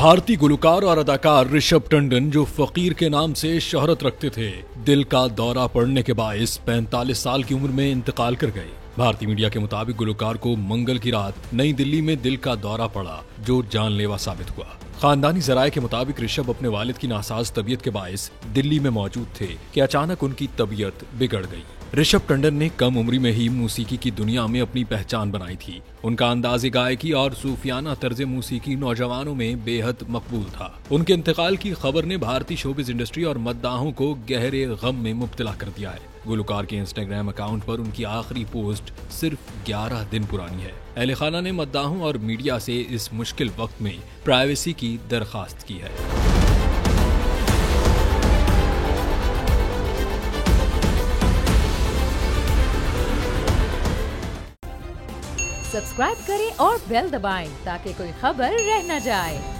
भारतीय गुलकार और अदाकार ऋषभ टंडन, जो फकीर के नाम से शोहरत रखते थे, दिल का दौरा पड़ने के बायस 45 साल की उम्र में इंतकाल कर गए। भारतीय मीडिया के मुताबिक गुलकार को मंगल की रात नई दिल्ली में दिल का दौरा पड़ा, जो जानलेवा साबित हुआ। खानदानी जराये के मुताबिक ऋषभ अपने वालिद की नासाज तबीयत के बायस दिल्ली में मौजूद थे कि अचानक उनकी तबीयत बिगड़ गई। ऋषभ टंडन ने कम उम्र में ही मूसीकी की दुनिया में अपनी पहचान बनाई थी। उनका अंदाज़े गायकी और सूफियाना तर्ज मूसीकी नौजवानों में बेहद मकबूल था। उनके इंतकाल की खबर ने भारतीय शोबिज इंडस्ट्री और मद्दाहों को गहरे गम में मुब्तला कर दिया है। गुलकार के इंस्टाग्राम अकाउंट पर उनकी आखिरी पोस्ट सिर्फ 11 दिन पुरानी है। अहले खाना ने मद्दाहों और मीडिया से इस मुश्किल वक्त में प्राइवेसी की दरखास्त की है। सब्सक्राइब करें और बेल दबाएं ताकि कोई खबर रह न जाए।